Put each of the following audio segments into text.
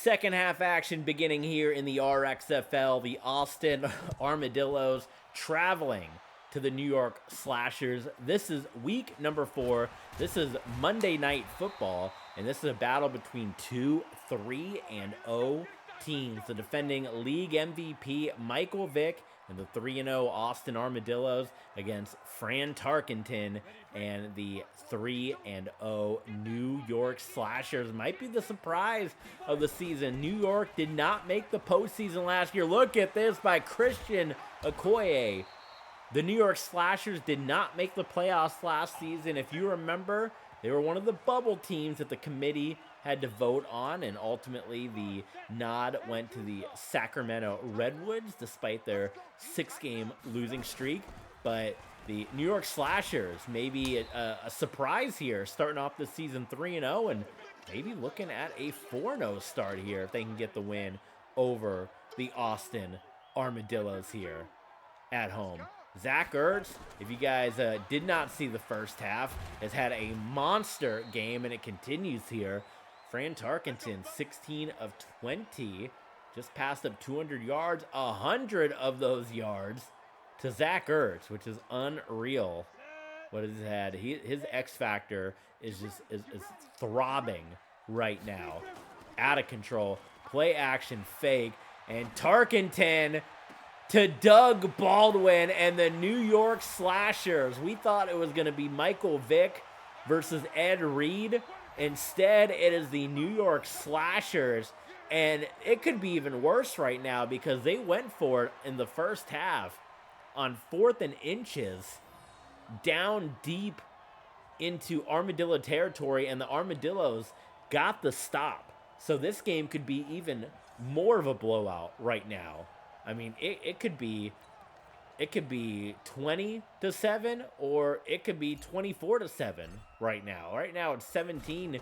Second half action beginning here in the RXFL. The Austin Armadillos traveling to the New York Slashers. This is week number 4. This is Monday Night Football, and this is a battle between 2, 3-0 teams. The defending league MVP Michael Vick and the 3-0 Austin Armadillos against Fran Tarkenton and the 3-0 New York Slashers. Might be the surprise of the season. New York did not make the postseason last year. Look at this by Christian Okoye. The New York Slashers did not make the playoffs last season. If you remember, they were one of the bubble teams that the committee had to vote on, and ultimately the nod went to the Sacramento Redwoods despite their 6-game losing streak. But the New York Slashers maybe a surprise here, starting off the season 3-0 and maybe looking at a 4-0 start here if they can get the win over the Austin Armadillos here at home. Zach Ertz, if you guys did not see the first half, has had a monster game, and it continues here. Fran Tarkenton, 16 of 20, just passed up 200 yards, 100 of those yards to Zach Ertz, which is unreal what he's had. His X factor is just is throbbing right now. Out of control. Play action fake, and Tarkenton to Doug Baldwin and the New York Slashers. We thought it was going to be Michael Vick versus Ed Reed. Instead, it is the New York Slashers, and it could be even worse right now because they went for it in the first half on 4th and inches, down deep into Armadillo territory, and the Armadillos got the stop. So this game could be even more of a blowout right now. I mean, it could be 20-7, or it could be 24-7 right now. Right now it's 17-7,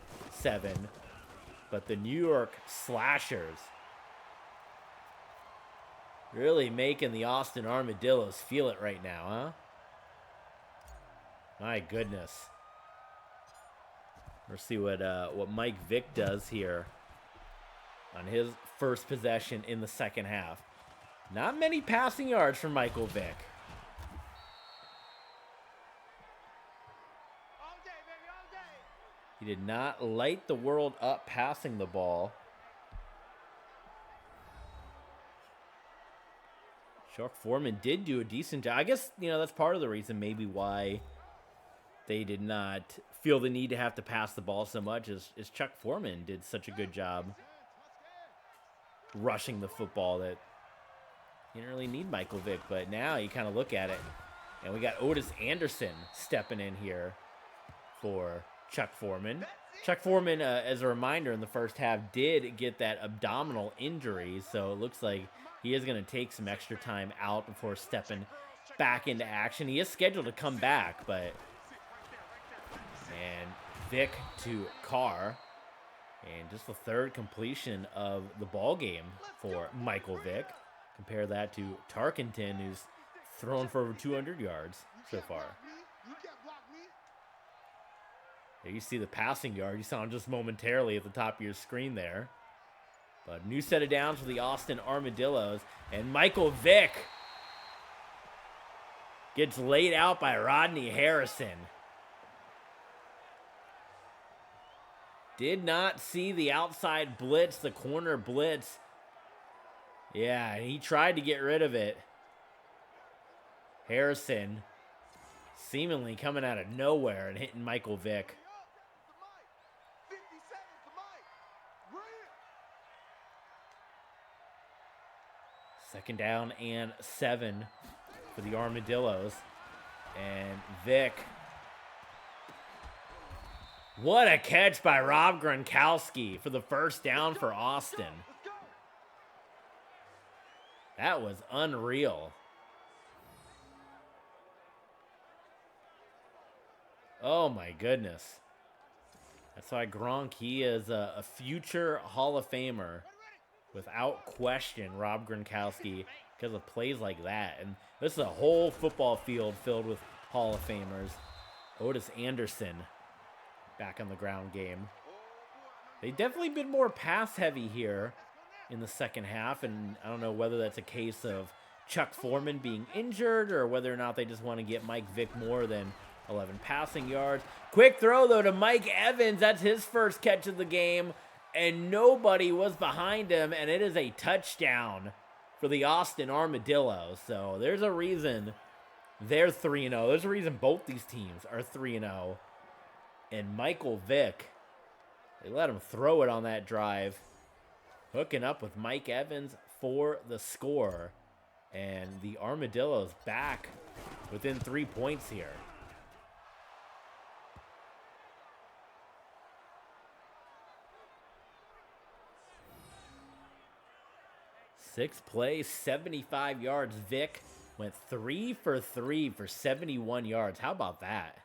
but the New York Slashers really making the Austin Armadillos feel it right now, huh? My goodness. Let's see what Mike Vick does here on his first possession in the second half. Not many passing yards from Michael Vick. He did not light the world up passing the ball. Chuck Foreman did do a decent job. I guess, that's part of the reason maybe why they did not feel the need to have to pass the ball so much is Chuck Foreman did such a good job rushing the football that you didn't really need Michael Vick. But now you kind of look at it, and we got Otis Anderson stepping in here for Chuck Foreman. Chuck Foreman, as a reminder, in the first half did get that abdominal injury, so it looks like he is going to take some extra time out before stepping back into action. He is scheduled to come back, but... And Vick to Carr. And just the third completion of the ball game for Michael Vick. Compare that to Tarkenton, who's thrown for over 200 yards so far. There you see the passing yard. You saw him just momentarily at the top of your screen there. But new set of downs for the Austin Armadillos. And Michael Vick gets laid out by Rodney Harrison. Did not see the outside blitz, the corner blitz. Yeah, he tried to get rid of it. Harrison seemingly coming out of nowhere and hitting Michael Vick. Second down and 7 for the Armadillos. And Vick. What a catch by Rob Gronkowski for the first down for Austin. That was unreal. Oh my goodness. That's why Gronk, he is a future Hall of Famer. Without question, Rob Gronkowski, because of plays like that. And this is a whole football field filled with Hall of Famers. Otis Anderson back on the ground game. They've definitely been more pass heavy here in the second half, and I don't know whether that's a case of Chuck Foreman being injured or whether or not they just want to get Mike Vick more than 11 passing yards. Quick throw, though, to Mike Evans. That's his first catch of the game, and nobody was behind him, and it is a touchdown for the Austin Armadillos. So there's a reason they're 3-0. There's a reason both these teams are 3-0. And Michael Vick, they let him throw it on that drive, hooking up with Mike Evans for the score. And the Armadillos back within 3 points here. Six plays, 75 yards. Vick went 3 for 3 for 71 yards. How about that?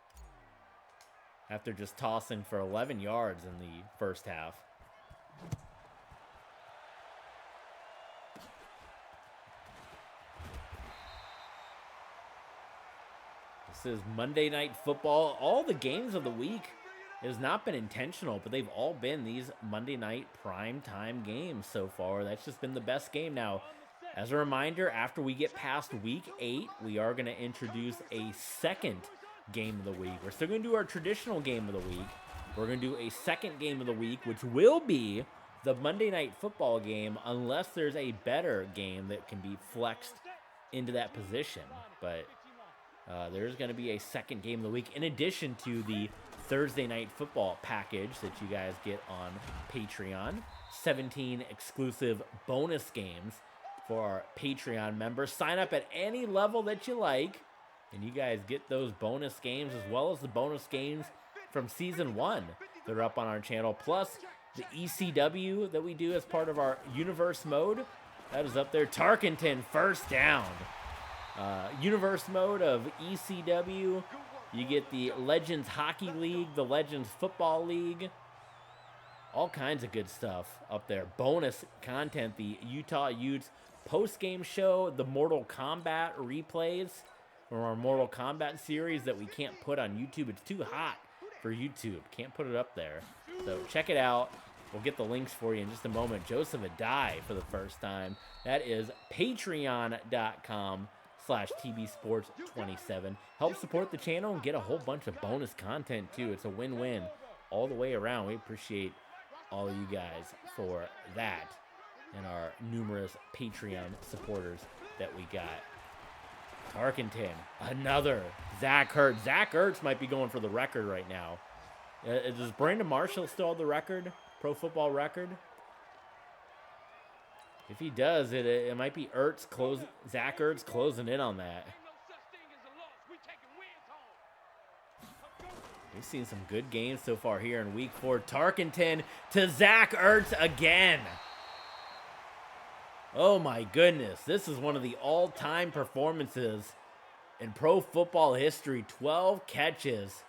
After just tossing for 11 yards in the first half. This is Monday Night Football. All the games of the week, it has not been intentional, but they've all been these Monday night prime time games so far. That's just been the best game. Now, as a reminder, after we get past week 8, we are going to introduce a second game of the week. We're still going to do our traditional game of the week. We're going to do a second game of the week, which will be the Monday Night Football game, unless there's a better game that can be flexed into that position. But there's going to be a second game of the week in addition to the Thursday Night Football package that you guys get on Patreon. 17 exclusive bonus games for our Patreon members. Sign up at any level that you like, and you guys get those bonus games as well as the bonus games from Season 1 that are up on our channel. Plus, the ECW that we do as part of our Universe mode, that is up there. Tarkenton, first down. Universe mode of ECW. You get the Legends Hockey League, the Legends Football League. All kinds of good stuff up there. Bonus content, the Utah Utes post-game show, the Mortal Kombat replays from our Mortal Kombat series that we can't put on YouTube. It's too hot for YouTube. Can't put it up there. So check it out. We'll get the links for you in just a moment. Joseph Adai for the first time. That is patreon.com/TBSports27. Help support the channel and get a whole bunch of bonus content too. It's a win-win all the way around. We appreciate all of you guys for that and our numerous Patreon supporters that we got. Tarkenton, another Zach Ertz. Zach Ertz might be going for the record right now. Does Brandon Marshall still have the record, pro football record? If he does, it might be Zach Ertz closing in on that. We've seen some good games so far here in week 4. Tarkenton to Zach Ertz again. Oh my goodness. This is one of the all-time performances in pro football history. 12 catches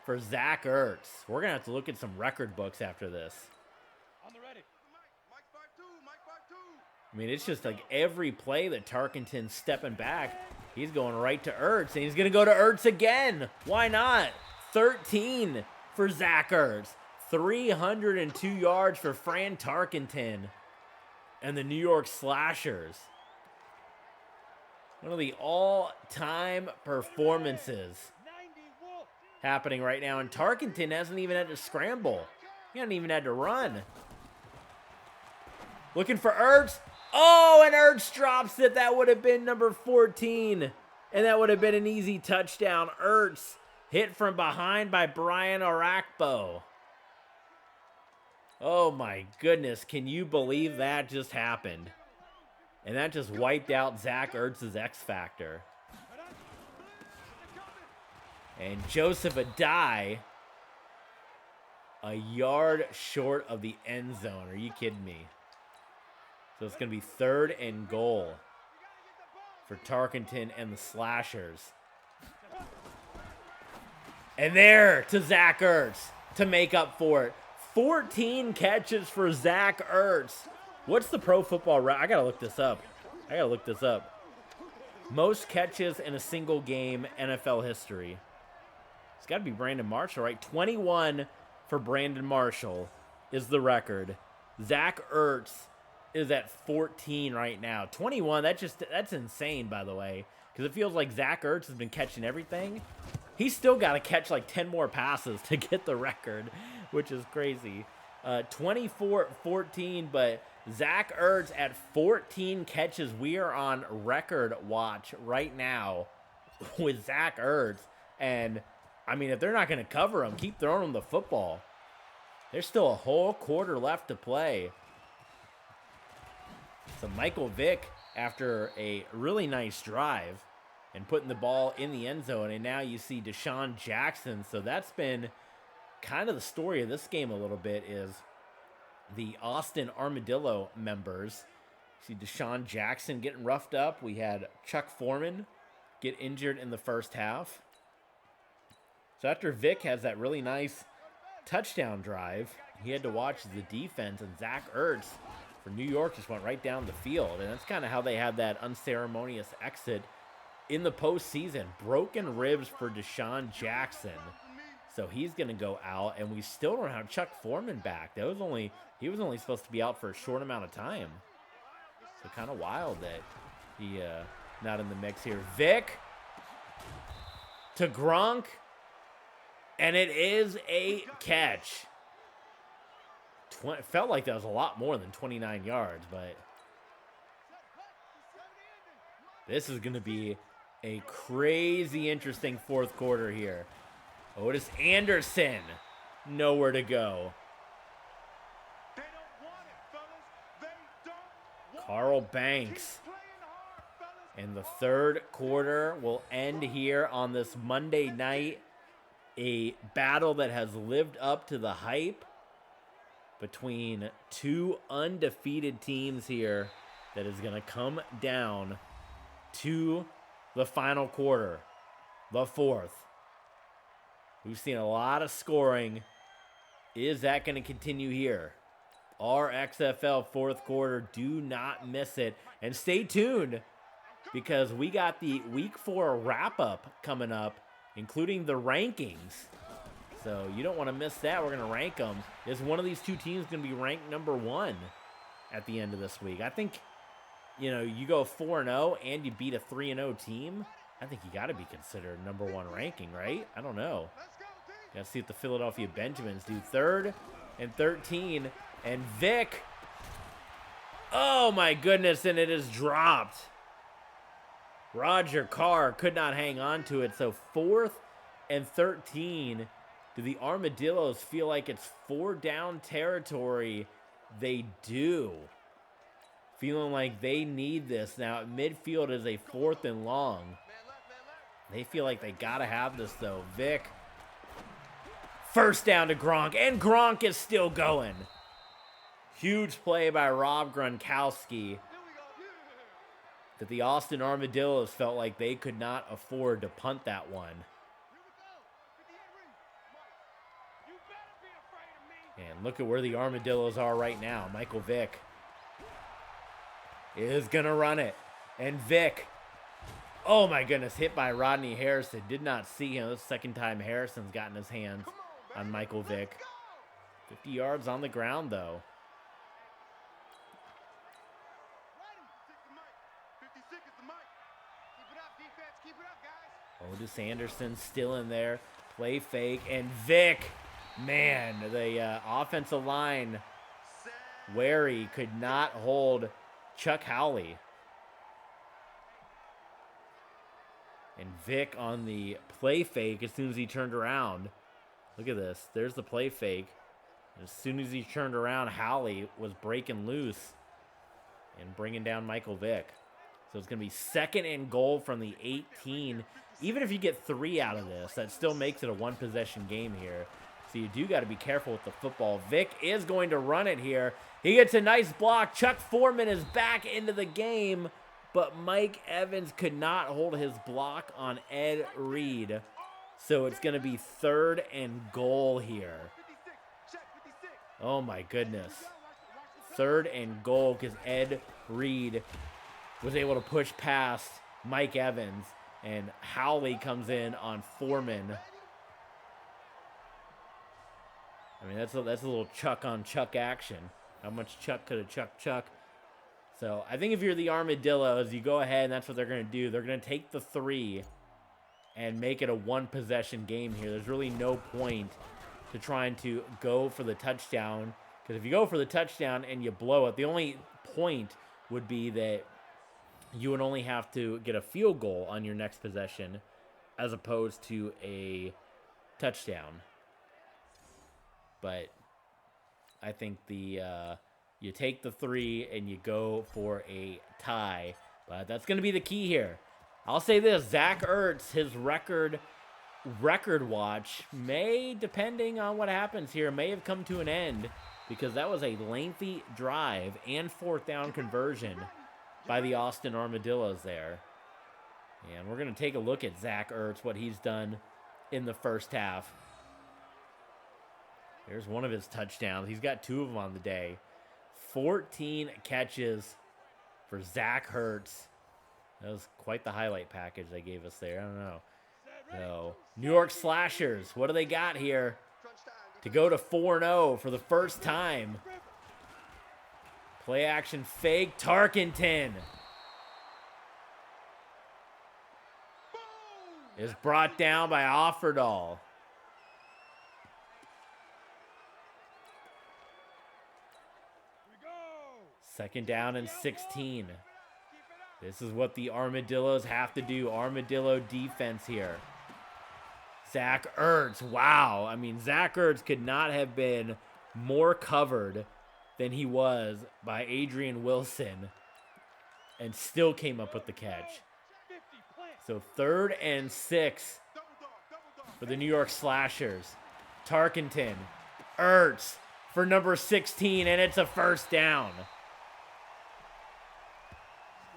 for Zach Ertz. We're going to have to look at some record books after this. I mean, it's just like every play that Tarkenton's stepping back, he's going right to Ertz, and he's going to go to Ertz again. Why not? 13 for Zach Ertz. 302 yards for Fran Tarkenton and the New York Slashers. One of the all-time performances happening right now, and Tarkenton hasn't even had to scramble. He hasn't even had to run. Looking for Ertz. Oh, and Ertz drops it. That would have been number 14, and that would have been an easy touchdown. Ertz hit from behind by Brian Arakpo. Oh my goodness, can you believe that just happened? And that just wiped out Zach Ertz's X Factor. And Joseph Adai, a yard short of the end zone. Are you kidding me? So it's going to be 3rd and goal for Tarkenton and the Slashers. And there to Zach Ertz to make up for it. 14 catches for Zach Ertz. What's the pro football record? I got to look this up. Most catches in a single game, NFL history. It's got to be Brandon Marshall, right? 21 for Brandon Marshall. is the record. Zach Ertz is at 14 right now. 21, that's insane, by the way, because it feels like Zach Ertz has been catching everything. He's still got to catch like 10 more passes to get the record, which is crazy. 24-14, but Zach Ertz at 14 catches. We are on record watch right now with Zach Ertz. And, I mean, if they're not going to cover him, keep throwing him the football. There's still a whole quarter left to play. So Michael Vick, after a really nice drive and putting the ball in the end zone, and now you see Deshaun Jackson. So that's been kind of the story of this game a little bit, is the Austin Armadillo members. See Deshaun Jackson getting roughed up. We had Chuck Foreman get injured in the first half. So after Vick has that really nice touchdown drive, he had to watch the defense, and Zach Ertz for New York just went right down the field. And that's kind of how they had that unceremonious exit in the postseason. Broken ribs for Deshaun Jackson. So he's going to go out, and we still don't have Chuck Foreman back. He was only supposed to be out for a short amount of time. So kind of wild that he not in the mix here. Vick to Gronk, and it is a catch. Felt like that was a lot more than 29 yards, but this is going to be a crazy interesting fourth quarter here. Otis Anderson, nowhere to go. Carl Banks. And the third quarter will end here on this Monday night. A battle that has lived up to the hype between two undefeated teams here that is going to come down to the final quarter, the fourth. We've seen a lot of scoring. Is that going to continue here? RXFL fourth quarter. Do not miss it. And stay tuned, because we got the Week 4 wrap-up coming up, including the rankings. So you don't want to miss that. We're going to rank them. Is one of these two teams going to be ranked number 1 at the end of this week? I think, you go 4-0 and you beat a 3-0 team. I think you got to be considered number 1 ranking, right? I don't know. Got to see what the Philadelphia Benjamins do. 3rd and 13. And Vick. Oh, my goodness. And it is dropped. Roger Carr could not hang on to it. So 4th and 13. Do the Armadillos feel like it's 4-down territory? They do. Feeling like they need this. Now, midfield is a 4th and long. They feel like they got to have this, though. Vick. First down to Gronk. And Gronk is still going. Huge play by Rob Gronkowski. That the Austin Armadillos felt like they could not afford to punt that one. And look at where the Armadillos are right now. Michael Vick is going to run it. And Vick, oh my goodness, hit by Rodney Harrison. Did not see him. This is the second time Harrison's gotten his hands on Michael Vick. 50 yards on the ground, though. Otis Anderson still in there. Play fake. And Vick, man, the offensive line wary could not hold Chuck Howley. And Vick on the play fake as soon as he turned around. Look at this. There's the play fake. As soon as he turned around, Howley was breaking loose and bringing down Michael Vick. So it's going to be 2nd and goal from the 18. Even if you get 3 out of this, that still makes it a one-possession game here. So you do got to be careful with the football. Vick is going to run it here. He gets a nice block. Chuck Foreman is back into the game, but Mike Evans could not hold his block on Ed Reed. So it's going to be 3rd and goal here. Oh, my goodness. 3rd and goal because Ed Reed was able to push past Mike Evans. And Howley comes in on Foreman. I mean, that's a little Chuck on Chuck action. How much Chuck could have Chuck? So I think if you're the Armadillos, you go ahead and that's what they're going to do. They're going to take the 3 and make it a 1-possession game here. There's really no point to trying to go for the touchdown, because if you go for the touchdown and you blow it, the only point would be that you would only have to get a field goal on your next possession as opposed to a touchdown. But I think you take the 3 and you go for a tie. But that's going to be the key here. I'll say this, Zach Ertz, his record watch may, depending on what happens here, may have come to an end, because that was a lengthy drive and 4th down conversion by the Austin Armadillos there. And we're going to take a look at Zach Ertz, what he's done in the first half. Here's one of his touchdowns. He's got 2 of them on the day. 14 catches for Zach Ertz. That was quite the highlight package they gave us there. I don't know. So, New York Slashers, what do they got here to go to 4-0 for the first time? Play action fake, Tarkenton is brought down by Offerdahl. Second down and 16. This is what the Armadillos have to do. Armadillo defense here. Zach Ertz. Wow. I mean, Zach Ertz could not have been more covered than he was by Adrian Wilson and still came up with the catch. So 3rd and 6 for the New York Slashers. Tarkenton. Ertz for number 16, and it's a first down.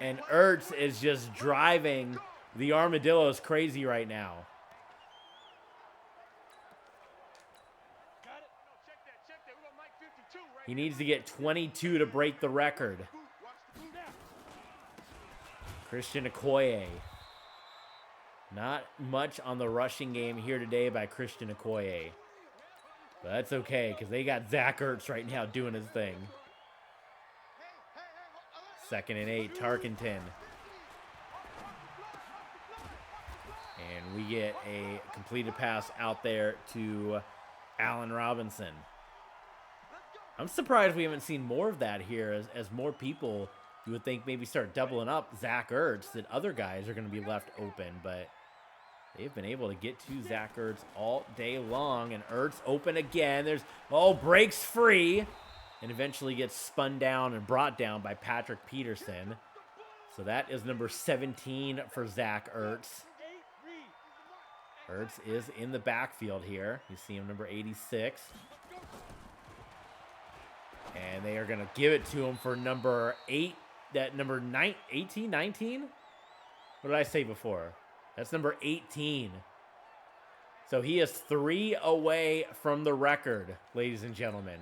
And Ertz is just driving the Armadillos crazy right now. He needs to get 22 to break the record. Christian Okoye. Not much on the rushing game here today by Christian Okoye. But that's okay, because they got Zach Ertz right now doing his thing. 2nd and 8, Tarkenton. And we get a completed pass out there to Allen Robinson. I'm surprised we haven't seen more of that here, as more people, you would think, maybe start doubling up Zach Ertz, that other guys are going to be left open, but they've been able to get to Zach Ertz all day long, and Ertz open again. Breaks free, and eventually gets spun down and brought down by Patrick Peterson. So that is number 17 for Zach Ertz. Ertz is in the backfield here. You see him, number 86. And they are going to give it to him for number 8, number 18, 19? What did I say before? That's number 18. So he is 3 away from the record, ladies and gentlemen.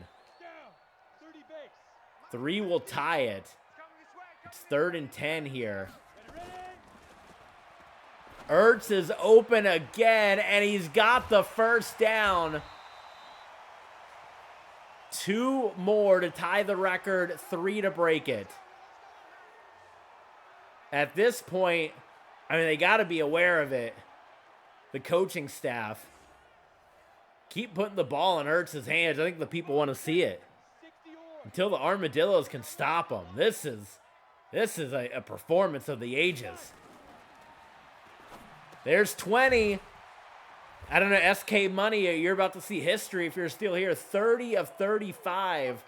3 will tie it. It's 3rd and 10 here. Ertz is open again, and he's got the first down. 2 more to tie the record, 3 to break it. At this point, I mean, they got to be aware of it. The coaching staff. Keep putting the ball in Ertz's hands. I think the people want to see it. Until the Armadillos can stop them. This is a performance of the ages. There's 20. I don't know, SK Money, you're about to see history if you're still here. 30 of 35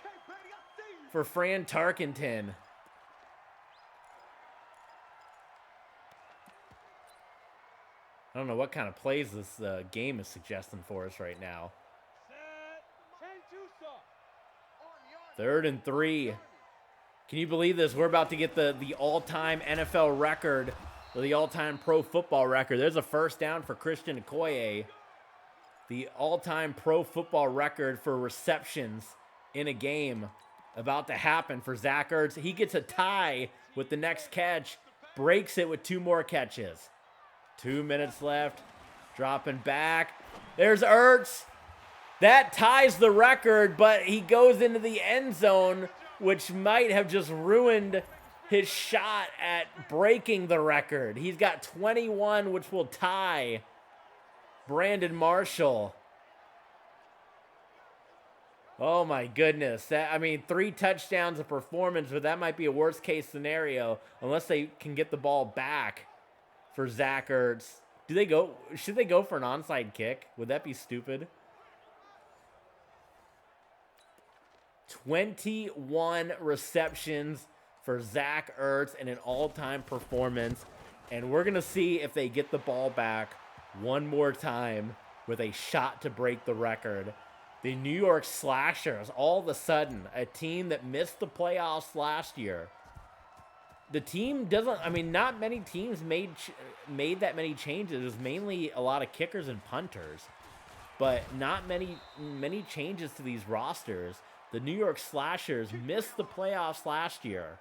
for Fran Tarkenton. I don't know what kind of plays this game is suggesting for us right now. 3rd and 3. Can you believe this? We're about to get the all-time NFL record, or the all-time pro football record. There's a first down for Christian Okoye. The all-time pro football record for receptions in a game about to happen for Zach Ertz. He gets a tie with the next catch, breaks it with 2 more catches. 2 minutes left, dropping back. There's Ertz. That ties the record, but he goes into the end zone, which might have just ruined his shot at breaking the record. He's got 21, which will tie Brandon Marshall. Oh my goodness. I mean, 3 touchdowns of performance, but that might be a worst case scenario unless they can get the ball back for Zach Ertz. Should they go for an onside kick? Would that be stupid? 21 receptions for Zach Ertz and an all-time performance. And we're going to see if they get the ball back one more time with a shot to break the record. The New York Slashers, all of a sudden, a team that missed the playoffs last year. The team doesn't, I mean, not many teams made that many changes. It was mainly a lot of kickers and punters, but not many changes to these rosters. The New York Slashers missed the playoffs last year.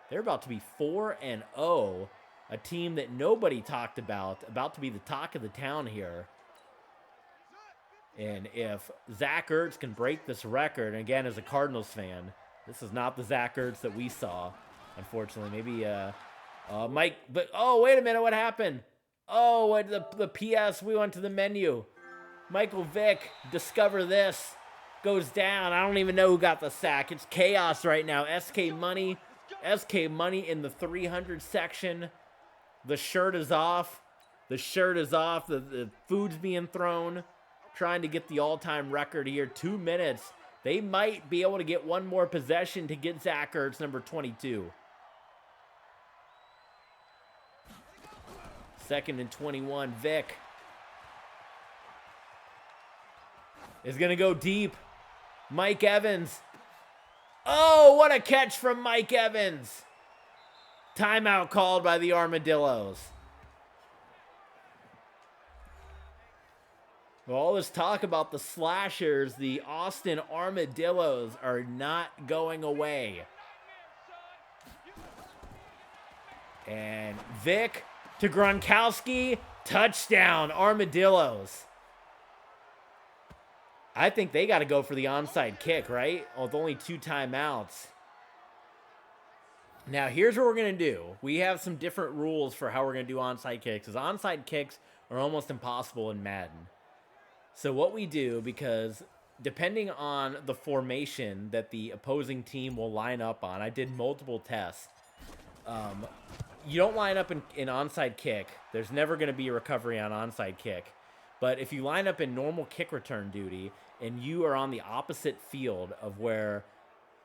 They're about to be 4-0, a team that nobody talked about to be the talk of the town here. And if Zach Ertz can break this record, and again, as a Cardinals fan, this is not the Zach Ertz that we saw, unfortunately. Maybe Mike, but oh, wait a minute, what happened? Oh, the PS, we went to the menu. Michael Vick, discover this, goes down. I don't even know who got the sack. It's chaos right now. SK Money in the 300 section. The shirt is off. The food's being thrown. Trying to get the all-time record here. 2 minutes. They might be able to get one more possession to get Zach Ertz, number 22. 2nd and 21. Vick is going to go deep. Mike Evans. Oh, what a catch from Mike Evans. Timeout called by the Armadillos. Well, all this talk about the Slashers, the Austin Armadillos, are not going away. And Vick to Gronkowski, touchdown, Armadillos. I think they got to go for the onside kick, right? With only 2 timeouts. Now, here's what we're going to do. We have some different rules for how we're going to do onside kicks, because onside kicks are almost impossible in Madden. So what we do, because depending on the formation that the opposing team will line up on, I did multiple tests. You don't line up in onside kick. There's never going to be a recovery on onside kick. But if you line up in normal kick return duty and you are on the opposite field of where,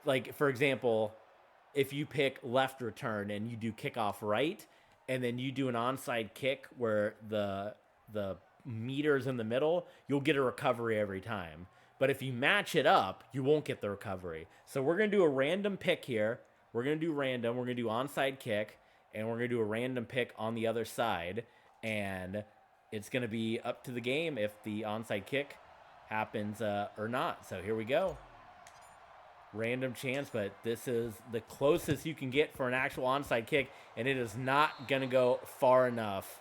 like, for example, if you pick left return and you do kickoff right, and then you do an onside kick where the meters in the middle, you'll get a recovery every time. But if you match it up, you won't get the recovery. So we're going to do a random pick here. We're going to do random. We're going to do onside kick, and we're going to do a random pick on the other side. And it's going to be up to the game if the onside kick happens or not. So here we go. Random chance, but this is the closest you can get for an actual onside kick, and it is not going to go far enough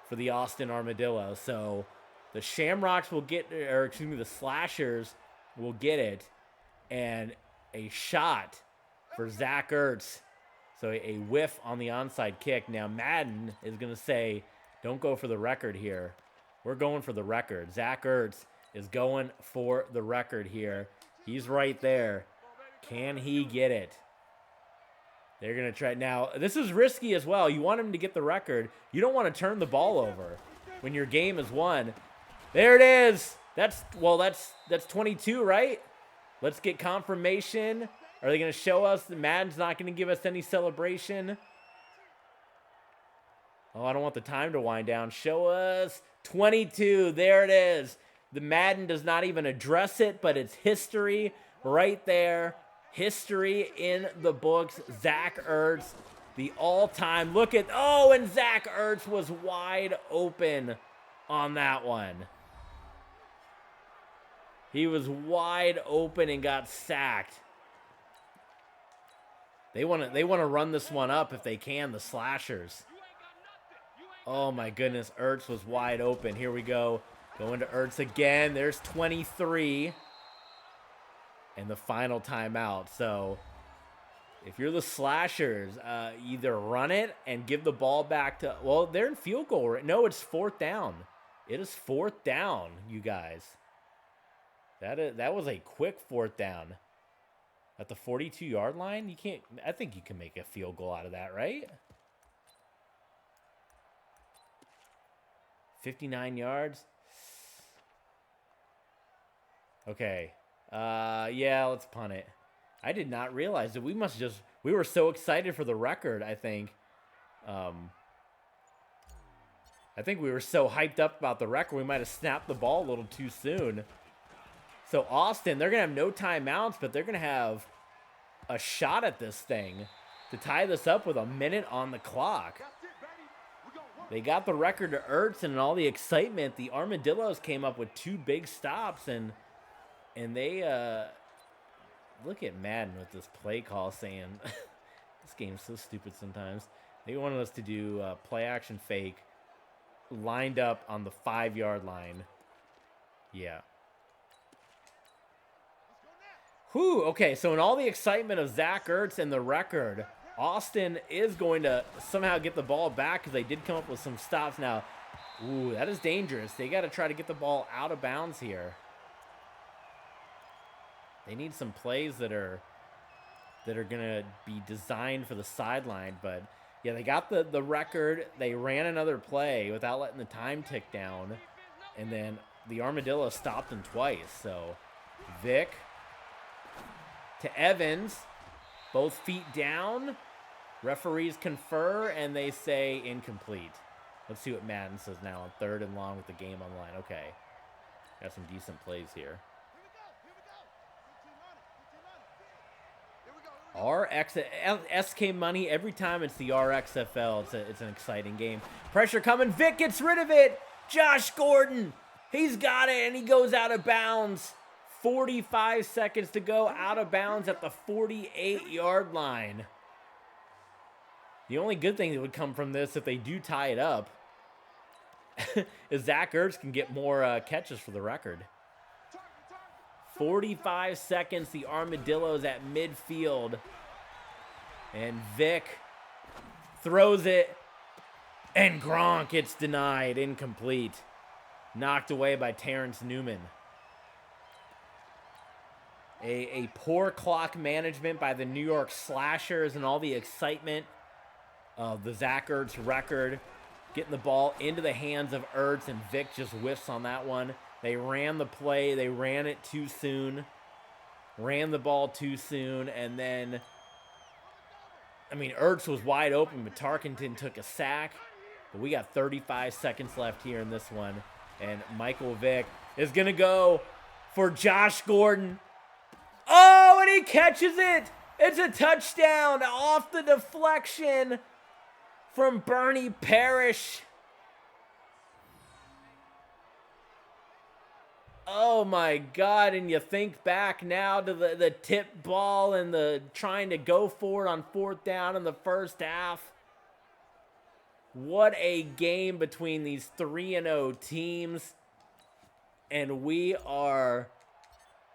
for the Austin Armadillos. So the Shamrocks will get, or excuse me, the Slashers will get it, and a shot for Zach Ertz. So a whiff on the onside kick. Now Madden is going to say, don't go for the record here. We're going for the record. Zach Ertz is going for the record here. He's right there. Can he get it? They're going to try. Now, this is risky as well. You want him to get the record. You don't want to turn the ball over when your game is won. There it is. That's 22, right? Let's get confirmation. Are they going to show us that Madden's not going to give us any celebration? Oh, I don't want the time to wind down. Show us 22. There it is. The Madden does not even address it, but it's history right there. History in the books. Zach Ertz, the all-time. Look at, oh, and Zach Ertz was wide open on that one. He was wide open and got sacked. They want to run this one up if they can, the Slashers. Oh my goodness, Ertz was wide open. Here we go. Going to Ertz again. There's 23. And the final timeout. So if you're the Slashers, either run it and give the ball back to... Well, they're in field goal. Right? No, it's 4th down. It is 4th down, you guys. That was a quick 4th down. At the 42-yard line? You can't... I think you can make a field goal out of that, right? 59 yards. Okay. Yeah, let's punt it. I did not realize that we were so excited for the record, I think. I think we were so hyped up about the record, we might have snapped the ball a little too soon. So Austin, they're going to have no timeouts, but they're going to have a shot at this thing to tie this up with a minute on the clock. They got the record to Ertz, and in all the excitement, the Armadillos came up with 2 big stops, and they, look at Madden with this play call saying, this game's so stupid sometimes. They wanted us to do play action fake, lined up on the 5-yard line. Yeah. Whew, okay, so in all the excitement of Zach Ertz and the record, Austin is going to somehow get the ball back because they did come up with some stops. Now, ooh, that is dangerous. They got to try to get the ball out of bounds here. They need some plays that are going to be designed for the sideline. But, yeah, they got the record. They ran another play without letting the time tick down. And then the Armadillo stopped them twice. So, Vick to Evans. Both feet down. Referees confer, and they say incomplete. Let's see what Madden says now on 3rd and long with the game on the line. Okay. Got some decent plays here. SK money every time it's the RXFL. It's an exciting game. Pressure coming. Vick gets rid of it. Josh Gordon. He's got it, and he goes out of bounds. 45 seconds to go, out of bounds at the 48-yard line. The only good thing that would come from this, if they do tie it up, is Zach Ertz can get more catches for the record. 45 seconds, the Armadillos at midfield. And Vick throws it, and Gronk gets denied, incomplete. Knocked away by Terrence Newman. A poor clock management by the New York Slashers and all the excitement of the Zach Ertz record. Getting the ball into the hands of Ertz, and Vick just whiffs on that one. They ran the play. They ran it too soon. Ran the ball too soon, and then, I mean, Ertz was wide open, but Tarkenton took a sack. But we got 35 seconds left here in this one, and Michael Vick is going to go for Josh Gordon. Oh, and he catches it. It's a touchdown off the deflection from Bernie Parrish. Oh, my God. And you think back now to the tip ball and the trying to go for it on 4th down in the first half. What a game between these 3-0 teams. And we are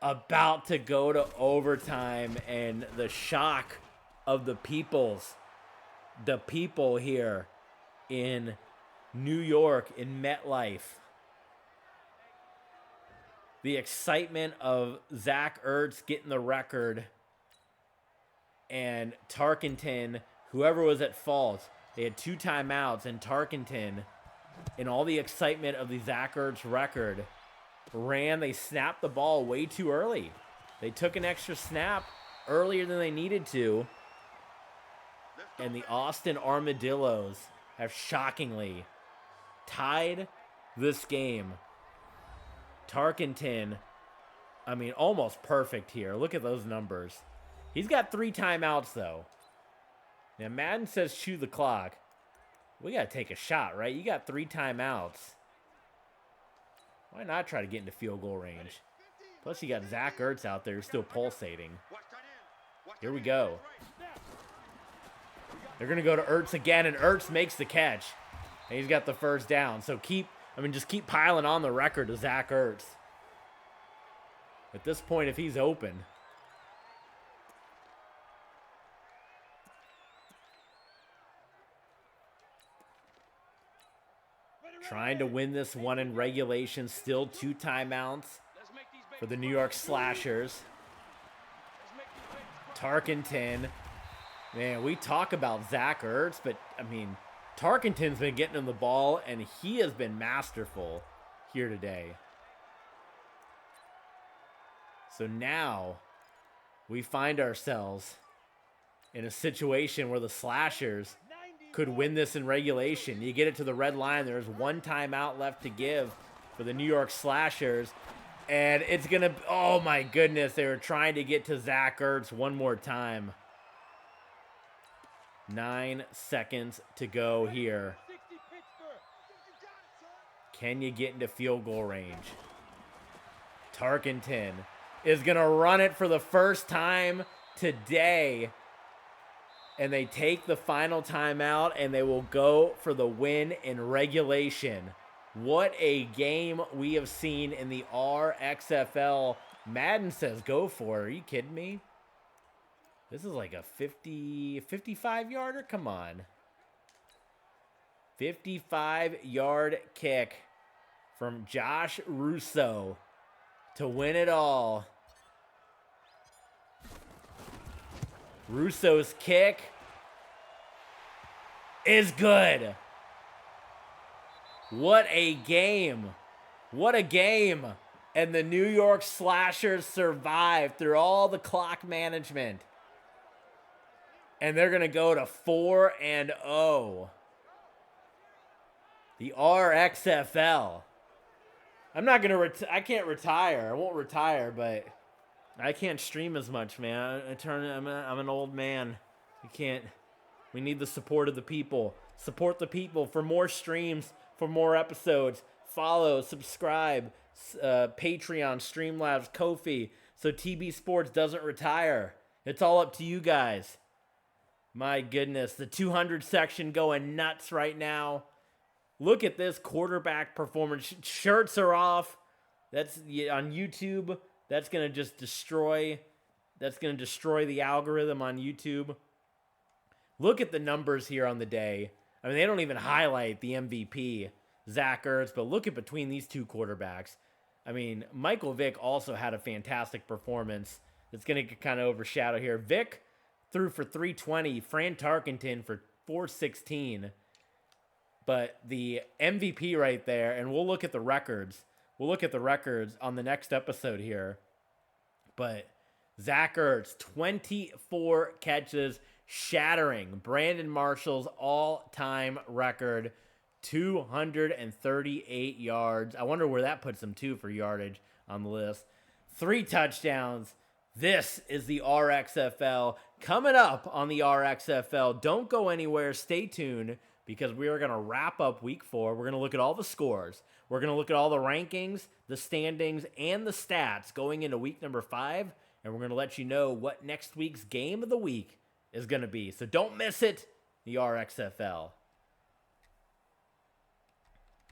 about to go to overtime, and the shock of the people here in New York, in MetLife. The excitement of Zach Ertz getting the record, and Tarkenton, whoever was at fault, they had 2 timeouts, and Tarkenton, in all the excitement of the Zach Ertz record, they snapped the ball way too early. They took an extra snap earlier than they needed to. And the Austin Armadillos have shockingly tied this game. Tarkenton, I mean, almost perfect here. Look at those numbers. He's got 3 timeouts, though. Now, Madden says chew the clock. We got to take a shot, right? You got 3 timeouts. Why not try to get into field goal range? Plus, you got Zach Ertz out there who's still pulsating. Here we go. They're going to go to Ertz again, and Ertz makes the catch. And he's got the first down. So keep I mean, just keep piling on the record to Zach Ertz. At this point, if he's open. Trying to win this one in regulation. Still 2 timeouts for the New York Slashers. Tarkenton. Man, we talk about Zach Ertz, but, I mean, Tarkenton's been getting him the ball, and he has been masterful here today. So now we find ourselves in a situation where the Slashers could win this in regulation. You get it to the red line. There's 1 timeout left to give for the New York Slashers. And it's going to... Oh, my goodness. They were trying to get to Zach Ertz one more time. 9 seconds to go here. Can you get into field goal range? Tarkenton is going to run it for the first time today. And they take the final timeout, and they will go for the win in regulation. What a game we have seen in the RXFL. Madden says go for it. Are you kidding me? This is like a 55-yarder? Come on. 55-yard kick from Josh Russo to win it all. Russo's kick is good. What a game. What a game. And the New York Slashers survived through all the clock management. And they're going to go to 4-0. The RXFL. I'm not going to I can't retire. I won't retire, but I can't stream as much, man. I'm an old man. We need the support of the people. Support the people for more streams, for more episodes. Follow, subscribe, Patreon, Streamlabs, Ko-fi, so TB Sports doesn't retire. It's all up to you guys. My goodness, the 200 section going nuts right now. Look at this quarterback performance. Shirts are off. That's on YouTube. That's going to just destroy. That's going to destroy the algorithm on YouTube. Look at the numbers here on the day. I mean, they don't even highlight the MVP, Zach Ertz, but look at between these two quarterbacks. I mean, Michael Vick also had a fantastic performance. It's going to kind of overshadow here. Vick threw for 320. Fran Tarkenton for 416. But the MVP right there, and we'll look at the records. We'll look at the records on the next episode here. But Zach Ertz, 24 catches, shattering Brandon Marshall's all-time record, 238 yards. I wonder where that puts him, too, for yardage on the list. 3 touchdowns. This is the RXFL. Coming up on the RXFL, don't go anywhere. Stay tuned, because we are going to wrap up week 4. We're going to look at all the scores. We're going to look at all the rankings, the standings, and the stats going into week number 5. And we're going to let you know what next week's game of the week is going to be. So don't miss it, the RXFL.